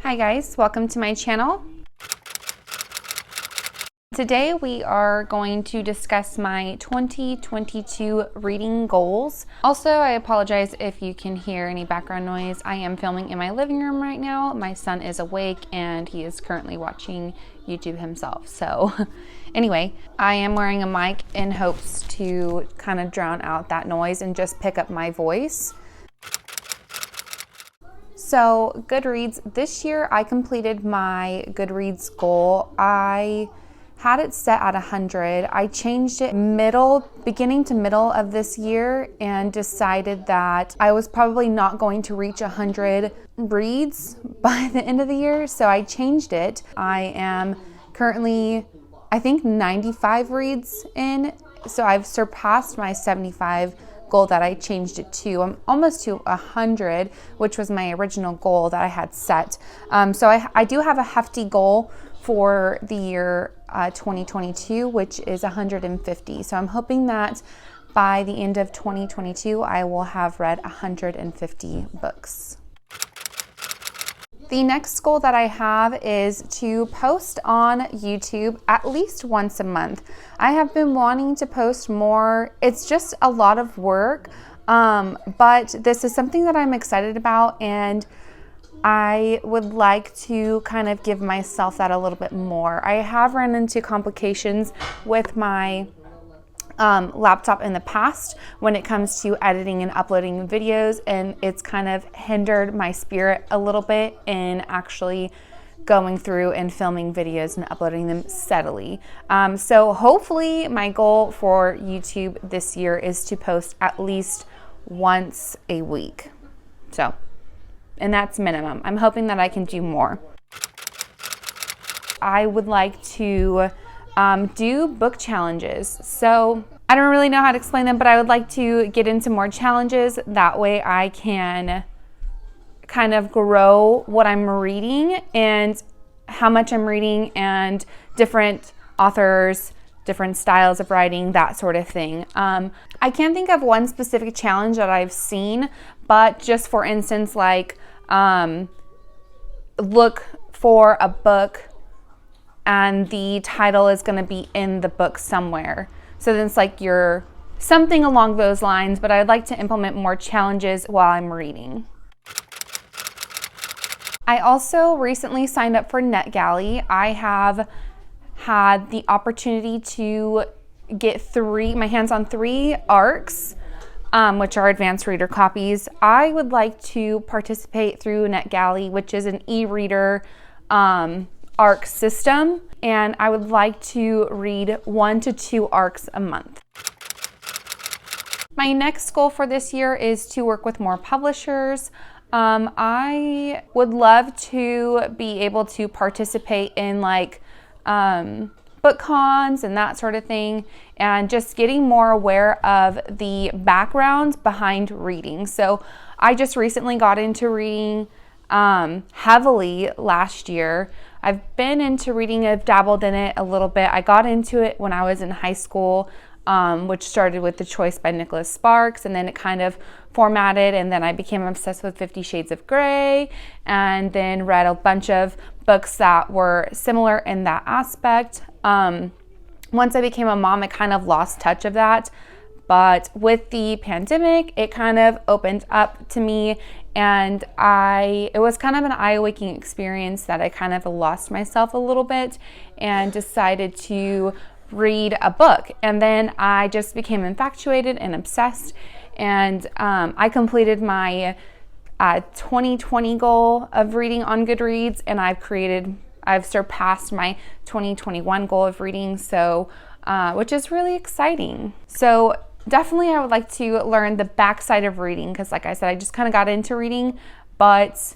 Hi guys, welcome to my channel. Today we are going to discuss my 2022 reading goals. Also, I apologize if you can hear any background noise. I am filming in my living room right now. My son is awake and he is currently watching YouTube himself. So anyway, I am wearing a mic in hopes to kind of drown out that noise and just pick up my voice. So Goodreads, this year I completed my Goodreads goal. I had it set at 100. I changed it beginning to middle of this year and decided that I was probably not going to reach 100 reads by the end of the year. So I changed it. I am currently, I think 95 reads in. So I've surpassed my 75 goal that I changed it to. I'm almost to 100, which was my original goal that I had set. So I do have a hefty goal for the year 2022, which is 150. So I'm hoping that by the end of 2022, I will have read 150 books. The next goal that I have is to post on YouTube at least once a month. I have been wanting to post more. It's just a lot of work, but this is something that I'm excited about, and I would like to kind of give myself that a little bit more. I have run into complications with my laptop in the past when it comes to editing and uploading videos, and it's kind of hindered my spirit a little bit in actually going through and filming videos and uploading them steadily. So hopefully my goal for YouTube this year is to post at least once a week. And that's minimum. I'm hoping that I can do more. I would like to do book challenges. So I don't really know how to explain them, but I would like to get into more challenges. That way I can kind of grow what I'm reading and how much I'm reading and different authors, different styles of writing, that sort of thing. I can't think of one specific challenge that I've seen, but just for instance, like look for a book and the title is going to be in the book somewhere. So then it's like you're something along those lines, but I'd like to implement more challenges while I'm reading. I also recently signed up for NetGalley. I have had the opportunity to get my hands on 3 ARCs, which are advanced reader copies. I would like to participate through NetGalley, which is an e-reader ARC system, and I would like to read 1 to 2 ARCs a month. My next goal for this year is to work with more publishers. I would love to be able to participate in like book cons and that sort of thing, and just getting more aware of the background behind reading. So I just recently got into reading heavily last year. I've been into reading, I've dabbled in it a little bit. I got into it when I was in high school, which started with The Choice by Nicholas Sparks, and then it kind of formatted, and then I became obsessed with 50 Shades of Grey, and then read a bunch of books that were similar in that aspect. Once I became a mom, I kind of lost touch of that, but with the pandemic, it kind of opened up to me, and it was kind of an eye-awakening experience that I kind of lost myself a little bit and decided to read a book. And then I just became infatuated and obsessed, and I completed my 2020 goal of reading on Goodreads, and I've surpassed my 2021 goal of reading, so which is really exciting. So definitely I would like to learn the backside of reading, because like I said, I just kind of got into reading, but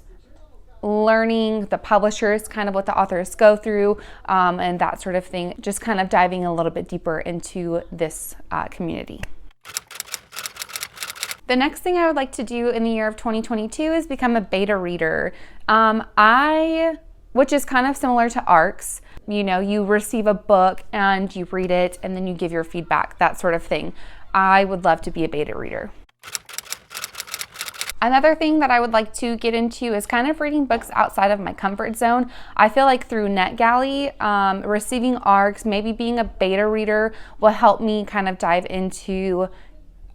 learning the publishers, kind of what the authors go through, and that sort of thing, just kind of diving a little bit deeper into this community. The next thing I would like to do in the year of 2022 is become a beta reader. Which is kind of similar to ARCs. You know, you receive a book and you read it and then you give your feedback, that sort of thing. I would love to be a beta reader. Another thing that I would like to get into is kind of reading books outside of my comfort zone. I feel like through NetGalley, receiving ARCs, maybe being a beta reader will help me kind of dive into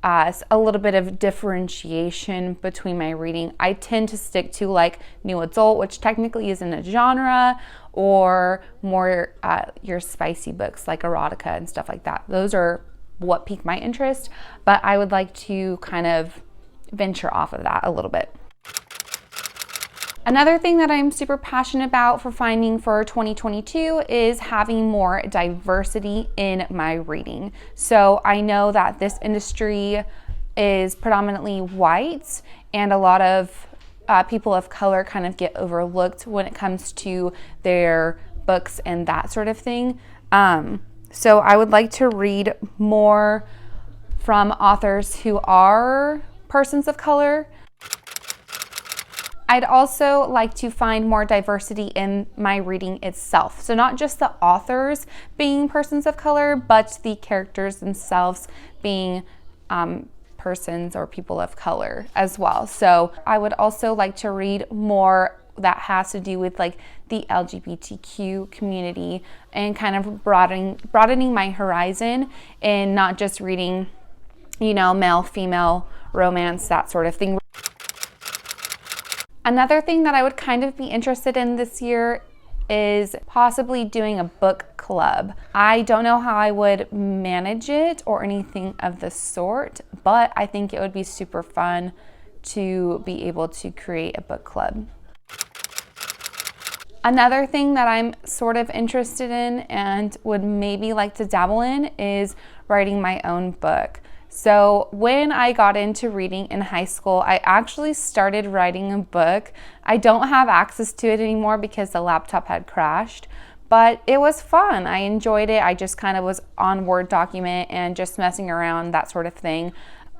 a little bit of differentiation between my reading. I tend to stick to like new adult, which technically isn't a genre, or more your spicy books like erotica and stuff like that. Those are what pique my interest, but I would like to kind of venture off of that a little bit. Another thing that I'm super passionate about for finding for 2022 is having more diversity in my reading. So I know that this industry is predominantly white, and a lot of people of color kind of get overlooked when it comes to their books and that sort of thing. So I would like to read more from authors who are persons of color. I'd also like to find more diversity in my reading itself. So not just the authors being persons of color, but the characters themselves being persons or people of color as well. So I would also like to read more that has to do with like the LGBTQ community and kind of broadening my horizon and not just reading, you know, male, female, romance, that sort of thing. Another thing that I would kind of be interested in this year is possibly doing a book club. I don't know how I would manage it or anything of the sort, but I think it would be super fun to be able to create a book club. Another thing that I'm sort of interested in and would maybe like to dabble in is writing my own book. So when I got into reading in high school, I actually started writing a book. I don't have access to it anymore because the laptop had crashed, but it was fun. I enjoyed it. I just kind of was on Word document and just messing around, that sort of thing.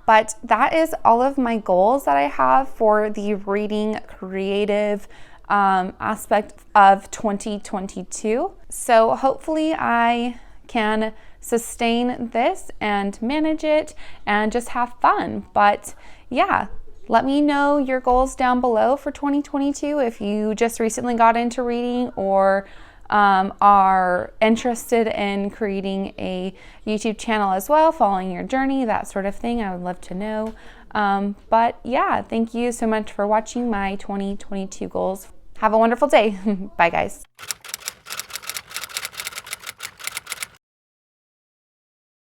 But that is all of my goals that I have for the reading creative aspect of 2022. So hopefully I can sustain this and manage it and just have fun. But yeah, let me know your goals down below for 2022 if you just recently got into reading or are interested in creating a YouTube channel as well, following your journey, that sort of thing. I would love to know. But yeah, thank you so much for watching my 2022 goals. Have a wonderful day. Bye, guys.